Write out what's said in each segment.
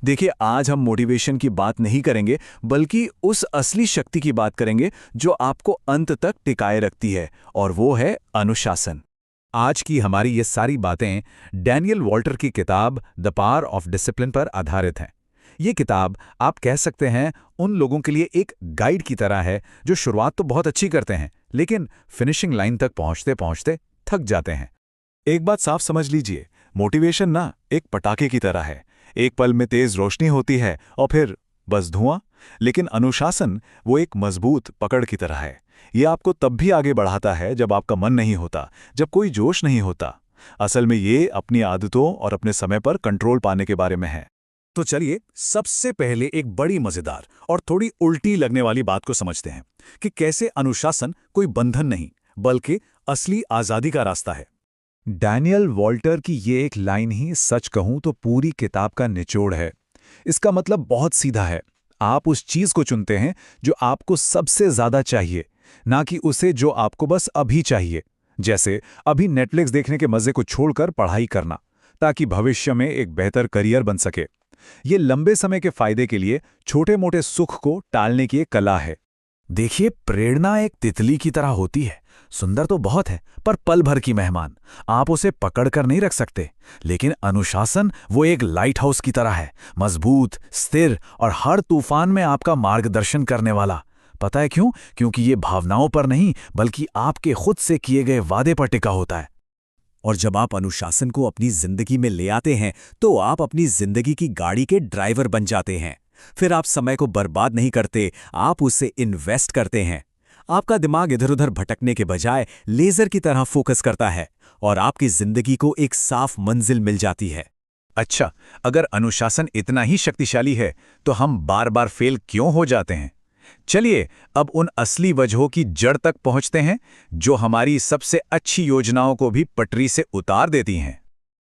देखिए, आज हम मोटिवेशन की बात नहीं करेंगे, बल्कि उस असली शक्ति की बात करेंगे जो आपको अंत तक टिकाए रखती है, और वो है अनुशासन। आज की हमारी ये सारी बातें डैनियल वॉल्टर की किताब द पावर ऑफ डिसिप्लिन पर आधारित हैं। ये किताब आप कह सकते हैं उन लोगों के लिए एक गाइड की तरह है जो शुरुआत तो बहुत अच्छी करते हैं, लेकिन फिनिशिंग लाइन तक पहुंचते पहुंचते थक जाते हैं। एक बात साफ समझ लीजिए, मोटिवेशन ना एक पटाखे की तरह है। एक पल में तेज रोशनी होती है और फिर बस धुआं। लेकिन अनुशासन वो एक मजबूत पकड़ की तरह है। ये आपको तब भी आगे बढ़ाता है जब आपका मन नहीं होता, जब कोई जोश नहीं होता। असल में ये अपनी आदतों और अपने समय पर कंट्रोल पाने के बारे में है। तो चलिए, सबसे पहले एक बड़ी मजेदार और थोड़ी उल्टी लगने वाली बात को समझते हैं कि कैसे अनुशासन कोई बंधन नहीं, बल्कि असली आजादी का रास्ता है। डैनियल वॉल्टर की ये एक लाइन ही सच कहूं तो पूरी किताब का निचोड़ है। इसका मतलब बहुत सीधा है। आप उस चीज को चुनते हैं जो आपको सबसे ज्यादा चाहिए, ना कि उसे जो आपको बस अभी चाहिए। जैसे अभी नेटफ्लिक्स देखने के मजे को छोड़कर पढ़ाई करना, ताकि भविष्य में एक बेहतर करियर बन सके। ये लंबे समय के फायदे के लिए छोटे मोटे सुख को टालने की एक कला है। देखिए, प्रेरणा एक तितली की तरह होती है। सुंदर तो बहुत है, पर पल भर की मेहमान। आप उसे पकड़ कर नहीं रख सकते। लेकिन अनुशासन वो एक लाइट हाउस की तरह है, मजबूत, स्थिर और हर तूफान में आपका मार्गदर्शन करने वाला। पता है क्यों? क्योंकि ये भावनाओं पर नहीं, बल्कि आपके खुद से किए गए वादे पर टिका होता है। और जब आप अनुशासन को अपनी जिंदगी में ले आते हैं, तो आप अपनी जिंदगी की गाड़ी के ड्राइवर बन जाते हैं। फिर आप समय को बर्बाद नहीं करते, आप उसे इन्वेस्ट करते हैं। आपका दिमाग इधर उधर भटकने के बजाय लेजर की तरह फोकस करता है और आपकी जिंदगी को एक साफ मंजिल मिल जाती है। अच्छा, अगर अनुशासन इतना ही शक्तिशाली है, तो हम बार बार फेल क्यों हो जाते हैं? चलिए अब उन असली वजहों की जड़ तक पहुंचते हैं जो हमारी सबसे अच्छी योजनाओं को भी पटरी से उतार देती हैं।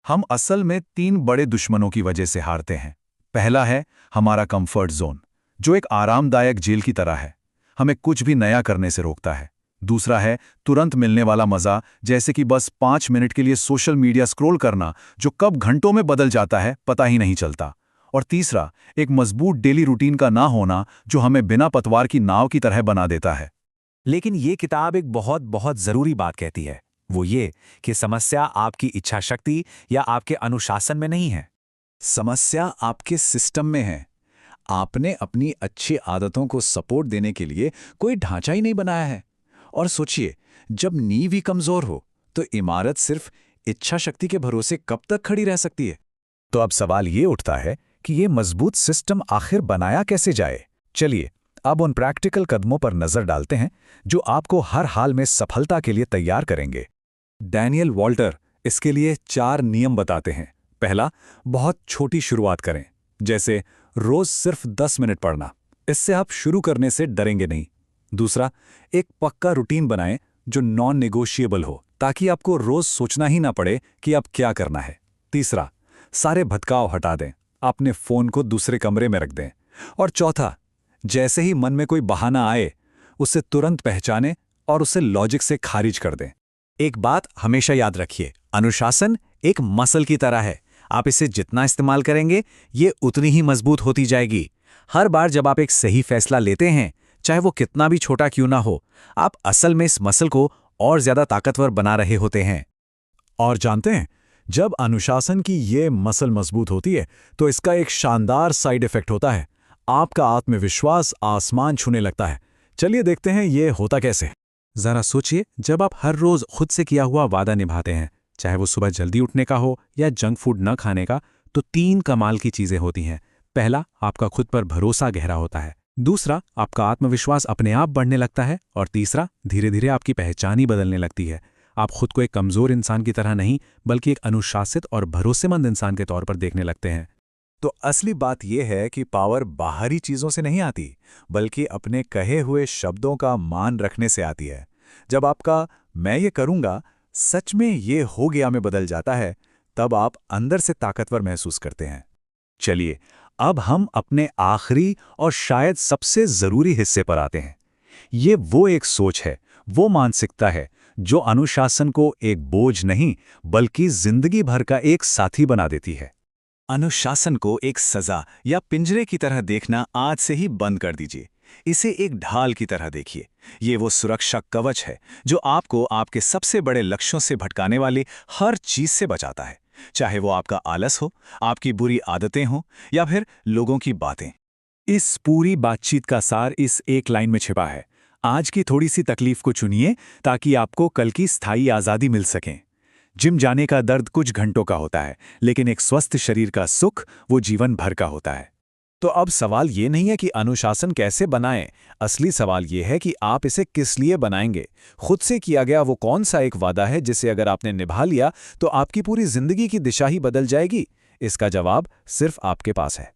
हम असल में 3 बड़े दुश्मनों की वजह से हारते हैं। पहला है हमारा कंफर्ट जोन, जो एक आरामदायक जेल की तरह है, हमें कुछ भी नया करने से रोकता है। दूसरा है तुरंत मिलने वाला मजा, जैसे कि बस 5 मिनट के लिए सोशल मीडिया स्क्रॉल करना, जो कब घंटों में बदल जाता है पता ही नहीं चलता। और तीसरा, एक मजबूत डेली रूटीन का ना होना, जो हमें बिना पतवार की नाव की तरह बना देता है। लेकिन ये किताब एक बहुत बहुत जरूरी बात कहती है, वो ये कि समस्या आपकी इच्छा शक्ति या आपके अनुशासन में नहीं है। समस्या आपके सिस्टम में है। आपने अपनी अच्छी आदतों को सपोर्ट देने के लिए कोई ढांचा ही नहीं बनाया है। और सोचिए, जब नींव ही कमजोर हो, तो इमारत सिर्फ इच्छा शक्ति के भरोसे कब तक खड़ी रह सकती है? तो अब सवाल ये उठता है कि ये मजबूत सिस्टम आखिर बनाया कैसे जाए। चलिए अब उन प्रैक्टिकल कदमों पर नजर डालते हैं जो आपको हर हाल में सफलता के लिए तैयार करेंगे। डैनियल वॉल्टर इसके लिए 4 नियम बताते हैं। पहला, बहुत छोटी शुरुआत करें, जैसे रोज सिर्फ 10 मिनट पढ़ना। इससे आप शुरू करने से डरेंगे नहीं। दूसरा, एक पक्का रूटीन बनाएं जो नॉन नेगोशिएबल हो, ताकि आपको रोज सोचना ही ना पड़े कि अब क्या करना है। तीसरा, सारे भटकाव हटा दें, अपने फोन को दूसरे कमरे में रख दें। और चौथा, जैसे ही मन में कोई बहाना आए, उसे तुरंत पहचानें और उसे लॉजिक से खारिज कर दें। एक बात हमेशा याद रखिए, अनुशासन एक मसल की तरह है। आप इसे जितना इस्तेमाल करेंगे, ये उतनी ही मजबूत होती जाएगी। हर बार जब आप एक सही फैसला लेते हैं, चाहे वो कितना भी छोटा क्यों ना हो, आप असल में इस मसल को और ज्यादा ताकतवर बना रहे होते हैं। और जानते हैं, जब अनुशासन की ये मसल मजबूत होती है, तो इसका एक शानदार साइड इफेक्ट होता है। आपका आत्मविश्वास आसमान छूने लगता है। चलिए देखते हैं ये होता कैसे। जरा सोचिए, जब आप हर रोज खुद से किया हुआ वादा निभाते हैं, चाहे वो सुबह जल्दी उठने का हो या जंक फूड न खाने का, तो 3 कमाल की चीजें होती हैं। पहला, आपका खुद पर भरोसा गहरा होता है। दूसरा, आपका आत्मविश्वास अपने आप बढ़ने लगता है। और तीसरा, धीरे धीरे आपकी पहचान ही बदलने लगती है। आप खुद को एक कमजोर इंसान की तरह नहीं, बल्कि एक अनुशासित और भरोसेमंद इंसान के तौर पर देखने लगते हैं। तो असली बात यह है कि पावर बाहरी चीजों से नहीं आती, बल्कि अपने कहे हुए शब्दों का मान रखने से आती है। जब आपका मैं ये करूंगा सच में ये हो गया में बदल जाता है, तब आप अंदर से ताकतवर महसूस करते हैं। चलिए अब हम अपने आखिरी और शायद सबसे जरूरी हिस्से पर आते हैं। ये वो एक सोच है, वो मानसिकता है जो अनुशासन को एक बोझ नहीं, बल्कि जिंदगी भर का एक साथी बना देती है। अनुशासन को एक सजा या पिंजरे की तरह देखना आज से ही बंद कर दीजिए। इसे एक ढाल की तरह देखिए। ये वो सुरक्षा कवच है जो आपको आपके सबसे बड़े लक्ष्यों से भटकाने वाली हर चीज से बचाता है, चाहे वो आपका आलस हो, आपकी बुरी आदतें हों या फिर लोगों की बातें। इस पूरी बातचीत का सार इस एक लाइन में छिपा है। आज की थोड़ी सी तकलीफ को चुनिए ताकि आपको कल की स्थायी आज़ादी मिल सके। जिम जाने का दर्द कुछ घंटों का होता है, लेकिन एक स्वस्थ शरीर का सुख वो जीवन भर का होता है। तो अब सवाल ये नहीं है कि अनुशासन कैसे बनाएं, असली सवाल ये है कि आप इसे किस लिए बनाएंगे। खुद से किया गया वो कौन सा एक वादा है जिसे अगर आपने निभा लिया तो आपकी पूरी जिंदगी की दिशा ही बदल जाएगी। इसका जवाब सिर्फ आपके पास है।